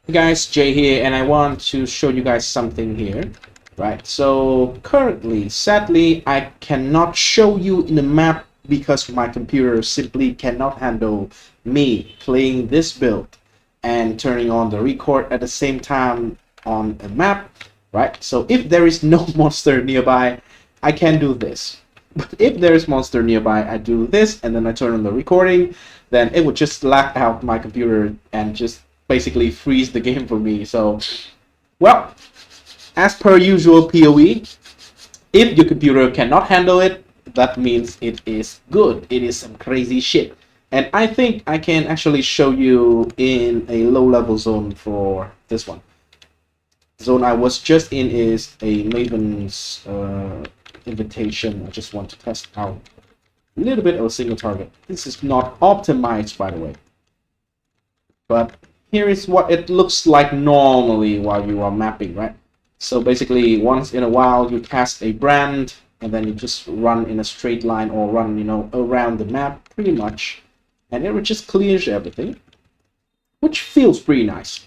Hey guys, Jay here, and I want to show you guys something here. Right, so currently, sadly, I cannot show you in the map because my computer simply cannot handle me playing this build and turning on the record at the same time on a map, right? So if there is no monster nearby, I can do this. But if there is monster nearby, I do this, and then I turn on the recording, then it would just lag out my computer and just basically freeze the game for me. So, well, as per usual POE, if your computer cannot handle it, that means it is good. It is some crazy shit. And I think I can actually show you in a low level zone for this one. The zone I was just in is a Maven's invitation. I just want to test out a little bit of a single target. This is not optimized, by the way. But here is what it looks like normally while you are mapping, right? So basically, once in a while, you cast a brand, and then you just run in a straight line or run, around the map, pretty much. And it just clears everything, which feels pretty nice.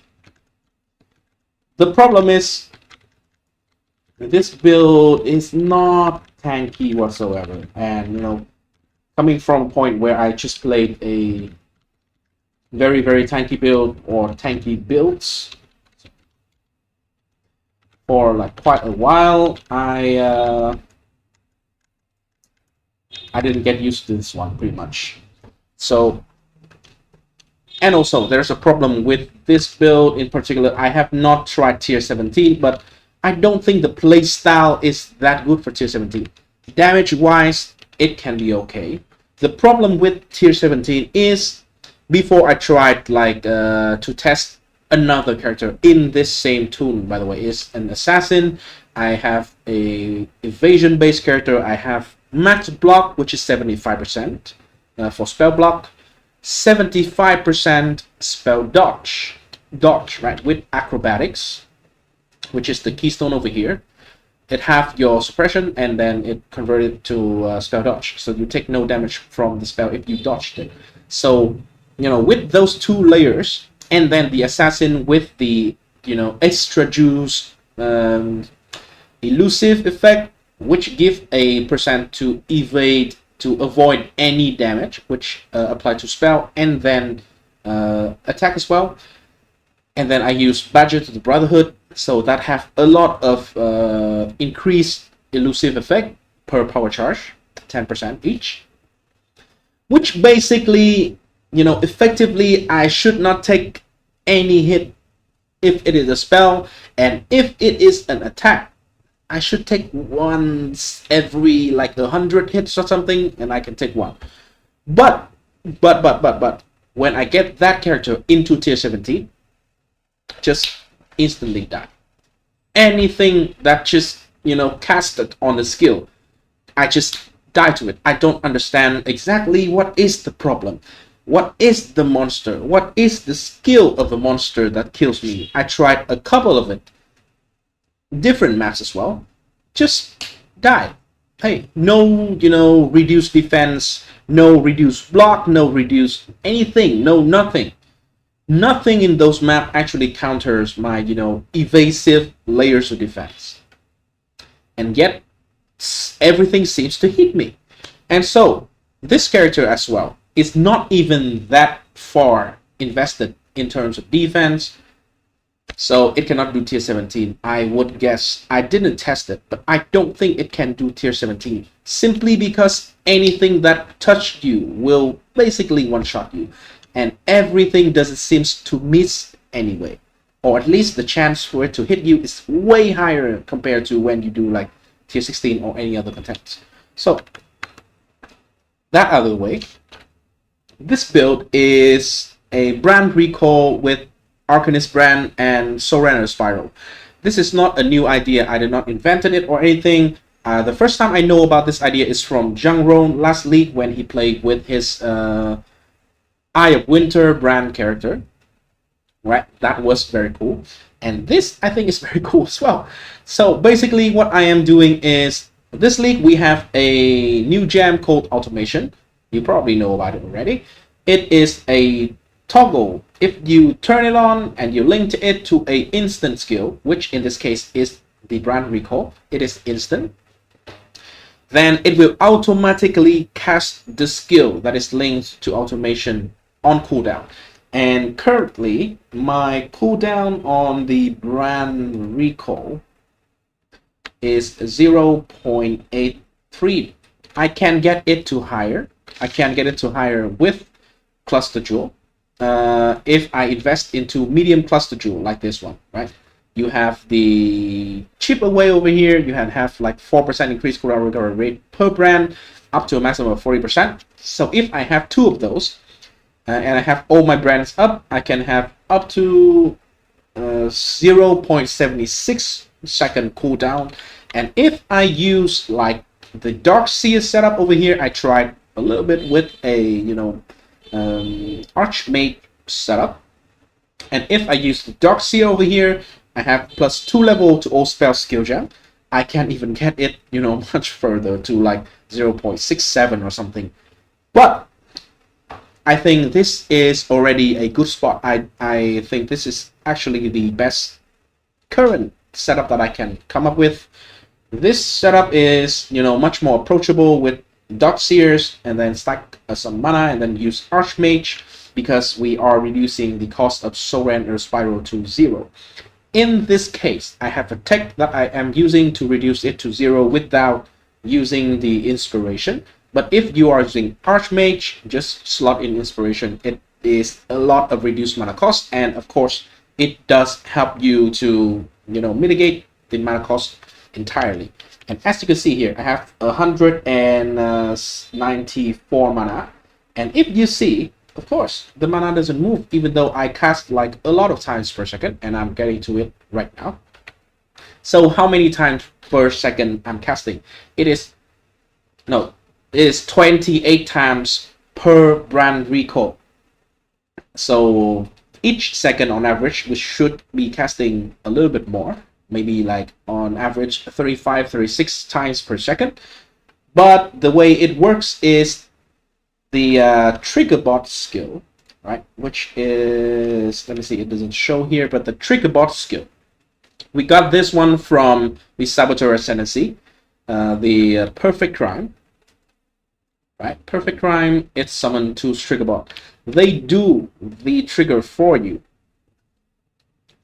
The problem is, this build is not tanky whatsoever. And, coming from a point where I just played a very, very tanky build or tanky builds for like quite a while, I didn't get used to this one pretty much. So, and also there's a problem with this build in particular. I have not tried tier 17, but I don't think the play style is that good for tier 17. Damage wise, it can be okay. The problem with tier 17 is, before I tried like to test another character in this same tune, by the way, is an assassin. I have a evasion based character. I have max block, which is 75% for spell block, 75% spell dodge, right, with acrobatics, which is the keystone over here. It have your suppression, and then it converted to spell dodge, so you take no damage from the spell if you dodged it. So, with those two layers, and then the assassin with the, extra juice elusive effect, which give a percent to evade, to avoid any damage, which apply to spell, and then attack as well. And then I use Badger to the Brotherhood, so that have a lot of increased elusive effect per power charge, 10% each. Which basically, effectively, I should not take any hit if it is a spell, and if it is an attack, I should take once every like 100 hits or something, and I can take one. But when I get that character into tier 17, just instantly die. Anything that just casted on the skill, I just die to it. I don't understand exactly what is the problem. What is the monster? What is the skill of the monster that kills me? I tried a couple of it, different maps as well, just die. Hey, no, reduced defense, no reduced block, no reduced anything, no nothing. Nothing in those maps actually counters my, evasive layers of defense. And yet, everything seems to hit me. And so, this character as well is not even that far invested in terms of defense. So, it cannot do tier 17. I would guess, I didn't test it, but I don't think it can do tier 17. Simply because anything that touched you will basically one-shot you. And everything doesn't seem to miss anyway. Or at least the chance for it to hit you is way higher compared to when you do like tier 16 or any other content. So, that out of the way, this build is a brand recall with Arcanist brand and Soulrend Spiral. This is not a new idea. I did not invent it or anything. The first time I know about this idea is from Jungron last league when he played with his Eye of Winter brand character. Right, that was very cool. And this, I think, is very cool as well. So basically what I am doing is, this league we have a new gem called Automation. You probably know about it already. It is a toggle, if you turn it on and you link it to a instant skill, which in this case is the brand recall, it is instant, then it will automatically cast the skill that is linked to automation on cooldown. And currently my cooldown on the brand recall is 0.83. I can get it to higher. I can get it to higher with cluster jewel. If I invest into medium cluster jewel like this one, right? You have the cheaper way over here. You have like 4% increased cooldown recovery rate per brand, up to a maximum of 40%. So if I have two of those, and I have all my brands up, I can have up to 0.76 second cooldown. And if I use like the Dark Seer setup over here, I tried a little bit with a Archmage setup, and if I use the Dark Seer over here, I have +2 level to all spell skill gem. I can't even get it much further, to like 0.67 or something. But I think this is already a good spot. I think this is actually the best current setup that I can come up with. This setup is much more approachable with Dark Seers, and then stack some mana and then use Archmage, because we are reducing the cost of Soulrend or Spiral to 0. In this case, I have a tech that I am using to reduce it to 0 without using the inspiration. But if you are using Archmage, just slot in inspiration. It is a lot of reduced mana cost, and of course it does help you to mitigate the mana cost entirely. And as you can see here, I have 194 mana, and if you see, of course the mana doesn't move, even though I cast like a lot of times per second, and I'm getting to it right now. So how many times per second I'm casting? It is 28 times per brand recall. So each second on average we should be casting a little bit more, maybe like on average 35-36 times per second. But the way it works is the Triggerbot skill, right, which is, let me see, it doesn't show here, but the Triggerbot skill, we got this one from the Saboteur Ascendancy, the Perfect Crime, right? Perfect Crime, it's summoned to Triggerbot. They do the trigger for you,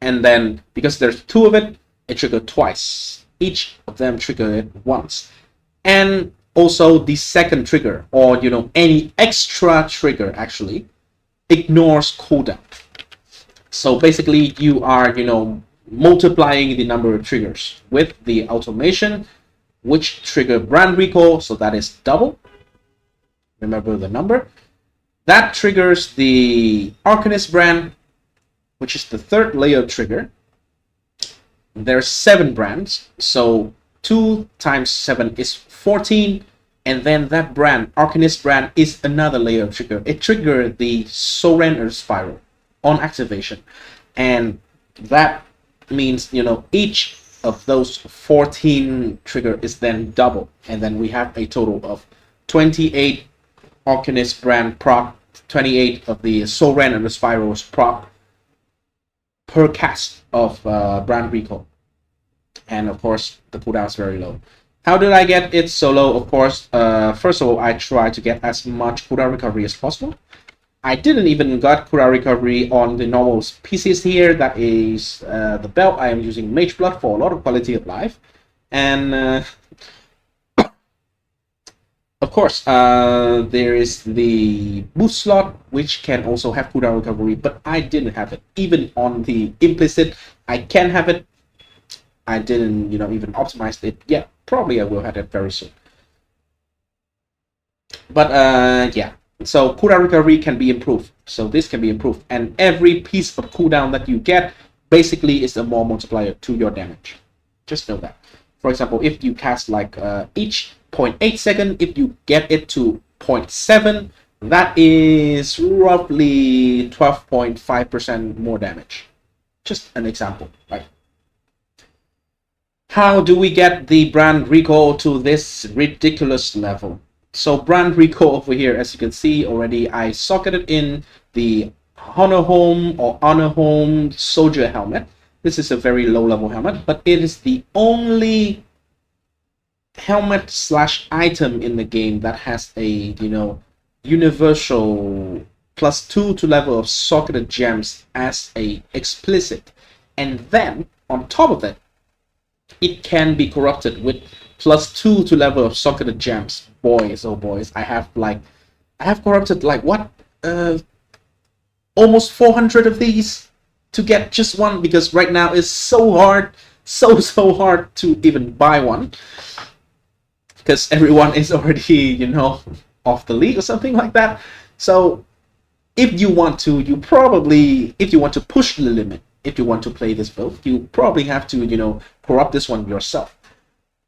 and then because there's two of it, it triggered twice. Each of them trigger it once. And also the second trigger, or any extra trigger, actually ignores cooldown. So basically you are multiplying the number of triggers with the automation, which trigger brand recall, so that is double. Remember the number. That triggers the Arcanist brand, which is the third layer trigger. There's 7 brands, so 2 times 7 is 14, and then that brand, Arcanist brand, is another layer trigger. It triggered the Soulrend or Spiral on activation, and that means each of those 14 trigger is then double, and then we have a total of 28 Arcanist brand proc, 28 of the Soulrend and the Spirals proc per cast of brand recall. And of course the cooldown is very low. How did I get it so low? Of course, first of all, I try to get as much cooldown recovery as possible. I didn't even got cooldown recovery on the normal pieces here. That is the belt. I am using Mage Blood for a lot of quality of life. And of course, there is the boost slot, which can also have cooldown recovery, but I didn't have it. Even on the implicit, I can have it. I didn't, even optimize it yet. Probably I will have it very soon. But yeah, so cooldown recovery can be improved. So this can be improved, and every piece of cooldown that you get basically is a more multiplier to your damage. Just know that. For example, if you cast like each 0.8 second, if you get it to 0.7, that is roughly 12.5% more damage. Just an example, right? How do we get the brand recall to this ridiculous level? So brand recall over here, as you can see already, I socketed in the Honor Home or Honor Home Soldier helmet. This is a very low level helmet, but it is the only helmet slash item in the game that has a, you know, universal +2 to level of socketed gems as a explicit, and then on top of it, it can be corrupted with +2 to level of socketed gems. Boys, oh boys, I have corrupted like what, almost 400 of these to get just one, because right now it's so hard, so hard to even buy one, because everyone is already, you know, off the league or something like that. So if you want to, if you want to push the limit, if you want to play this build, you probably have to, you know, corrupt this one yourself.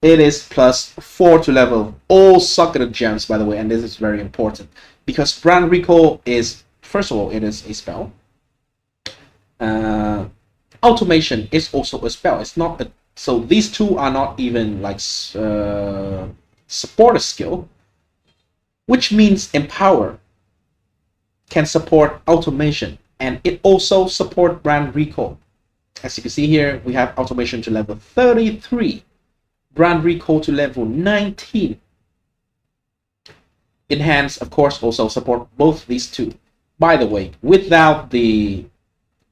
It is +4 to level all socketed gems, by the way, and this is very important because brand recall is, first of all, it is a spell. Automation is also a spell. It's not a, so these two are not even like support a skill, which means Empower can support automation, and it also support brand recall. As you can see here, we have automation to level 33, brand recall to level 19. Enhance, of course, also support both these two. By the way, without the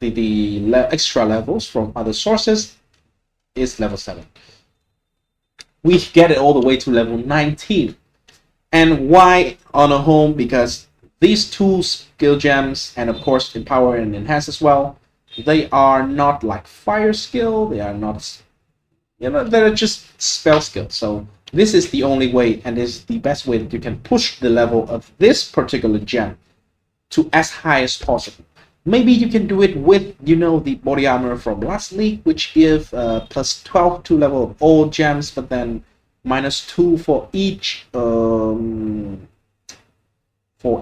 extra levels from other sources, is level 7. We get it all the way to level 19. And why Honor Home? Because these two skill gems, and of course Empower and Enhance as well, they are not like fire skill, they are not, you know, they're just spell skill. So this is the only way, and this is the best way that you can push the level of this particular gem to as high as possible. Maybe you can do it with, you know, the body armor from last league, which give +12 to level of all gems, but then -2 for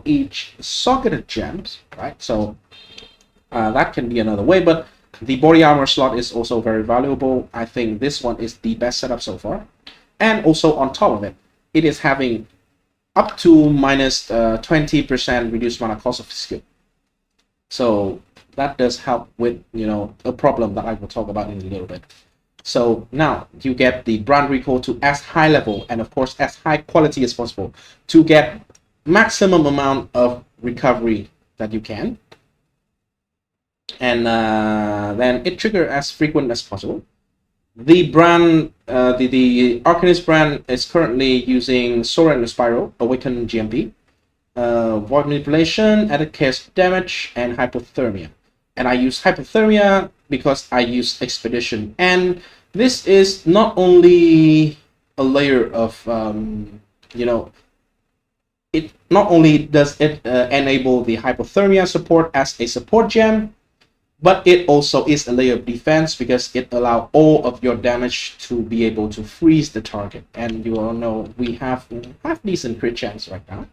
each socketed gems, right? So that can be another way, but the body armor slot is also very valuable. I think this one is the best setup so far. And also on top of it, it is having up to -20% reduced mana cost of skill. So that does help with, you know, a problem that I will talk about in a little bit. So now you get the brand recall to as high level and of course as high quality as possible to get maximum amount of recovery that you can, and then it trigger as frequent as possible. The brand, the Arcanist brand is currently using Soulrend Spiral, Awaken GMP, Void Manipulation, added chaos damage, and Hypothermia. And I use Hypothermia because I use Expedition, and this is not only a layer of, you know, it not only does it enable the Hypothermia support as a support gem, but it also is a layer of defense because it allows all of your damage to be able to freeze the target. And you all know we have decent crit chance right now,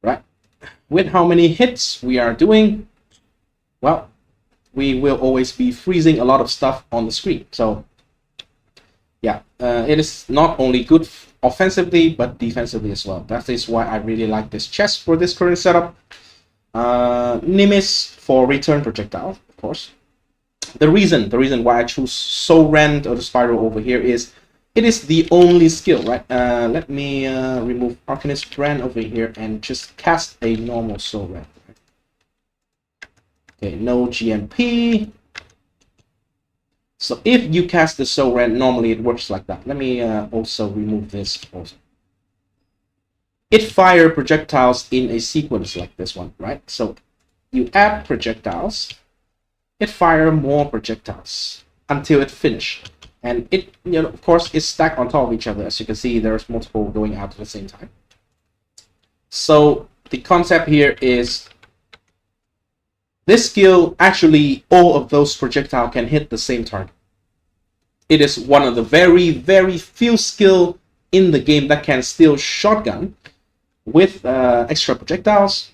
right? With how many hits we are doing, well, we will always be freezing a lot of stuff on the screen. So yeah, it is not only good offensively but defensively as well. That is why I really like this chest for this current setup. Nimis for return projectile, of course. The reason why I choose Soulrend or the Spiral over here is it is the only skill, right? Let me remove Arcanist brand over here and just cast a normal Soulrend. Okay, no GMP. So if you cast the Soulrend, normally it works like that. Let me also remove this also. It fire projectiles in a sequence like this one, right? So you add projectiles, it fire more projectiles until it finish. And it, you know, of course, is stacked on top of each other. As you can see, there's multiple going out at the same time. So the concept here is this skill, actually, all of those projectiles can hit the same target. It is one of the very, very few skill in the game that can still shotgun with extra projectiles.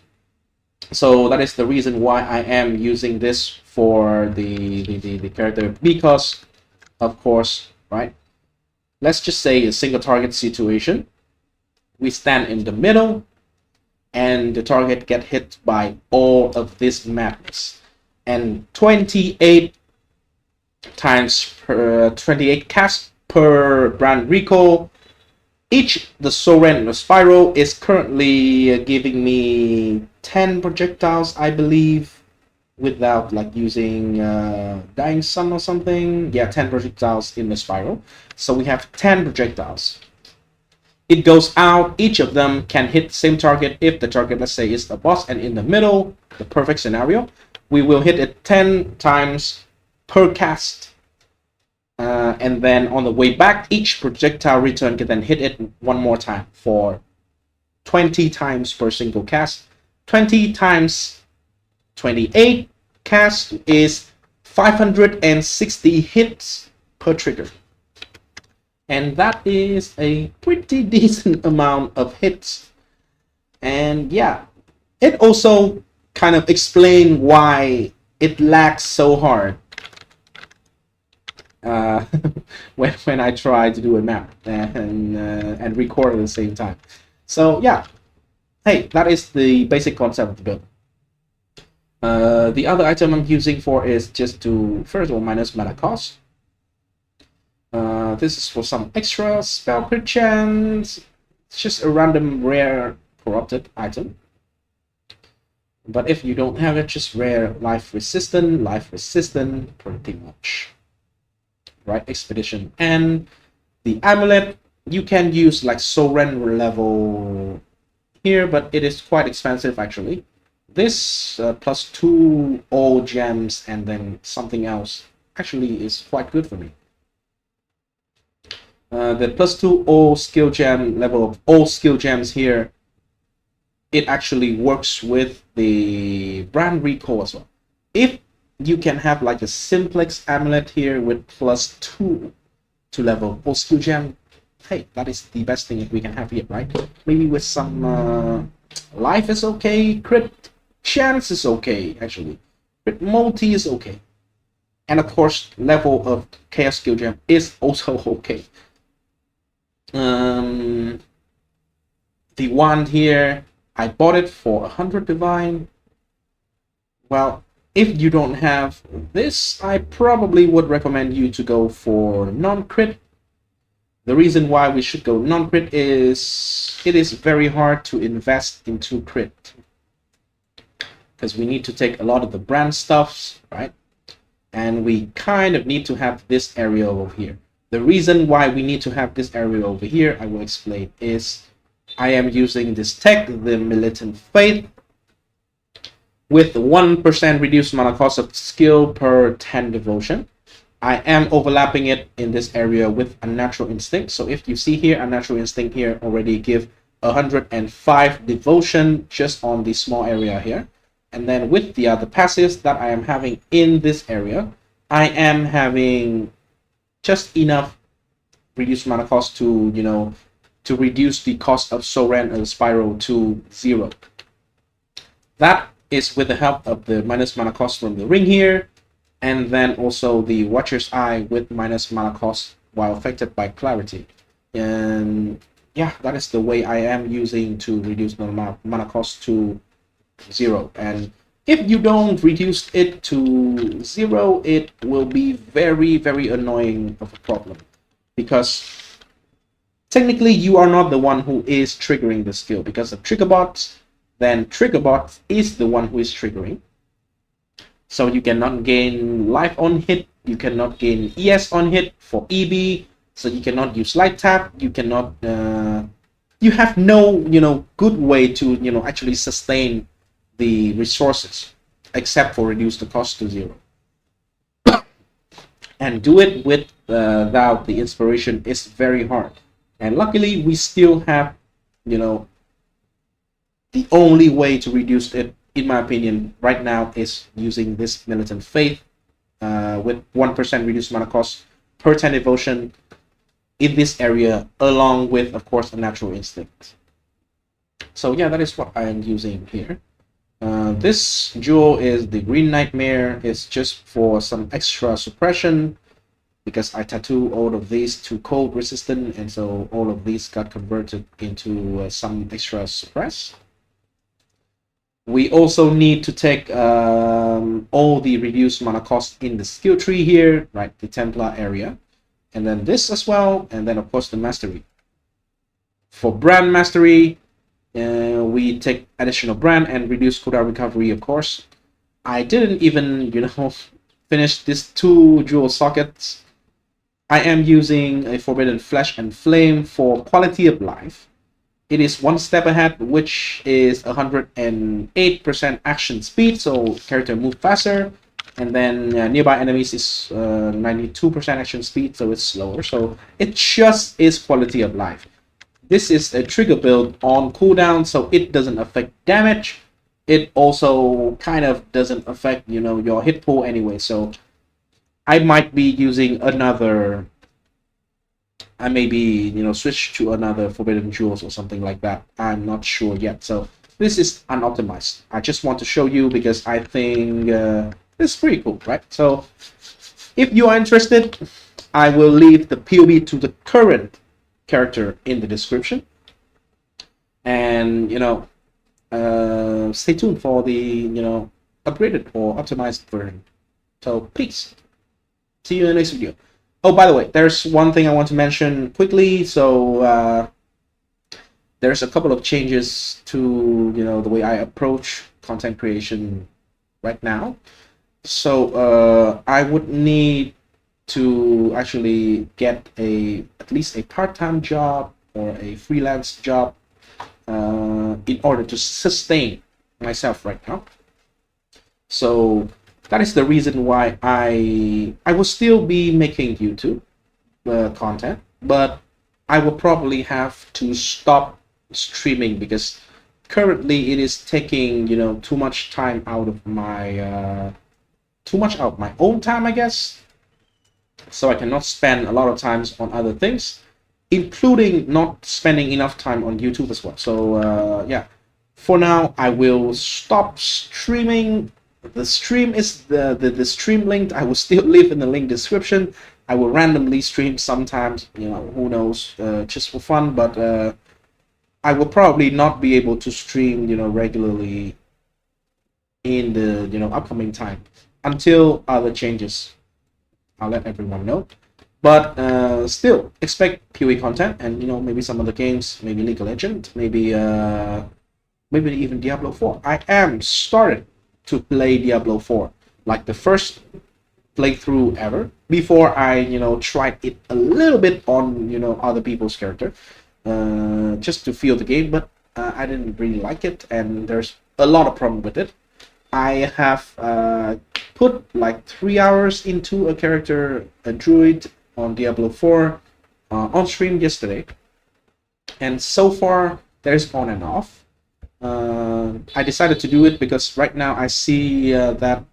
So that is the reason why I am using this for the character, because, of course, right? Let's just say a single target situation. We stand in the middle, and the target get hit by all of this madness. And 28 times per 28 cast per brand recall. Each the Soulrend spiral is currently giving me 10 projectiles, I believe, without like using Dying Sun or something. Yeah, 10 projectiles in the spiral. So we have 10 projectiles. It goes out. Each of them can hit the same target if the target, let's say, is the boss, and in the middle, the perfect scenario, we will hit it 10 times per cast. And then on the way back, each projectile return can then hit it one more time for 20 times per single cast. 20 times 28 cast is 560 hits per trigger. And that is a pretty decent amount of hits. And yeah, it also kind of explains why it lags so hard. When I try to do a map and record at the same time. So yeah, hey, that is the basic concept of the build. The other item I'm using for is just to, first of all, minus mana cost. This is for some extra spell per chance. It's just a random rare corrupted item. But if you don't have it, just rare life resistant pretty much. Right, expedition. And the amulet you can use like Soulrend level here, but it is quite expensive actually. This plus 2 all gems and then something else actually is quite good for me. The plus 2 all skill gem level of all skill gems here, it actually works with the brand recall as well. If you can have like a simplex amulet here with plus 2 to level all skill gem, hey, that is the best thing that we can have here, right? Maybe with some life is okay, crit chance is okay actually, crit multi is okay, and of course level of chaos skill gem is also okay. The wand here, I bought it for 100 divine. Well, if you don't have this, I probably would recommend you to go for non-crit. The reason why we should go non-crit is it is very hard to invest into crit, because we need to take a lot of the brand stuffs, right? And we kind of need to have this area over here. The reason why we need to have this area over here, I will explain, is I am using this tech, the Militant Faith, with 1% reduced mana cost of skill per 10 devotion. I am overlapping it in this area with Unnatural Instinct. So if you see here, Unnatural Instinct here already give 105 devotion just on the small area here. And then with the other passives that I am having in this area, I am having just enough reduced mana cost to, you know, to reduce the cost of Soulrend and Spiral to 0. That is with the help of the minus mana cost from the ring here, and then also the Watcher's Eye with minus mana cost while affected by clarity. And yeah, that is the way I am using to reduce mana cost to 0. And if you don't reduce it to 0, it will be very, very annoying of a problem, because technically you are not the one who is triggering the skill, because of Triggerbot, then Triggerbot is the one who is triggering. So you cannot gain life on hit, you cannot gain ES on hit for EB, so you cannot use light tap, you cannot you have no, you know, good way to, you know, actually sustain the resources except for reduce the cost to 0. And do it without the inspiration is very hard. And luckily we still have, you know, the only way to reduce it, in my opinion, right now is using this Militant Faith with 1% reduced mana cost per 10 devotion in this area, along with, of course, a Natural Instinct. So yeah, that is what I am using here. This jewel is the Green Nightmare. It's just for some extra suppression, because I tattoo all of these to cold resistant, and so all of these got converted into some extra suppress. We also need to take all the reduced mana cost in the skill tree here, right? The Templar area. And then this as well. And then, of course, the mastery. For brand mastery, we take additional brand and reduce cooldown recovery, of course. I didn't even, finish these 2 jewel sockets. I am using a Forbidden Flesh and Flame for quality of life. It is 1 step ahead, which is 108% action speed, so character move faster. And then nearby enemies is 92% action speed, so it's slower. So it just is quality of life. This is a trigger build on cooldown, so it doesn't affect damage. It also kind of doesn't affect, your hit pool anyway. So I might be using another. I maybe, switch to another Forbidden Jewels or something like that. I'm not sure yet. So this is unoptimized. I just want to show you because I think it's pretty cool, right? So if you are interested, I will leave the POE to the current character in the description. And, stay tuned for the, upgraded or optimized version. So peace. See you in the next video. Oh, by the way, there's one thing I want to mention quickly. So there's a couple of changes to, the way I approach content creation right now. So I would need to actually get at least a part-time job or a freelance job in order to sustain myself right now. So that is the reason why I will still be making YouTube content, but I will probably have to stop streaming because currently it is taking too much time out of my own time, I guess. So I cannot spend a lot of times on other things, including not spending enough time on YouTube as well. So yeah, for now I will stop streaming. The stream is the stream link. I will still leave in the link description. I will randomly stream sometimes, who knows, just for fun. But I will probably not be able to stream, regularly in the upcoming time until other changes. I'll let everyone know. But still expect POE content and maybe some other games, maybe League of Legends, maybe even Diablo 4. I am started to play Diablo 4, like the first playthrough ever, before I tried it a little bit on other people's character, just to feel the game, but I didn't really like it, and there's a lot of problem with it. I have put like 3 hours into a character, a druid on Diablo 4 on stream yesterday, and so far there's on and off. I decided to do it because right now I see that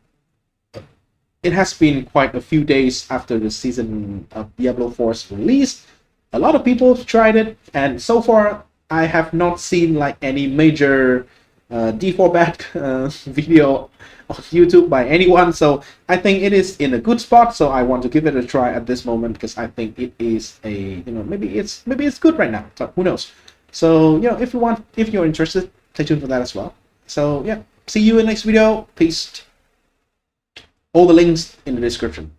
it has been quite a few days after the season of Diablo 4's release. A lot of people have tried it, and so far I have not seen like any major D4 bad video on YouTube by anyone. So I think it is in a good spot. So I want to give it a try at this moment because I think it is a maybe it's good right now. So who knows? So if you're interested, stay tuned for that as well. So yeah, see you in the next video. Peace. All the links in the description.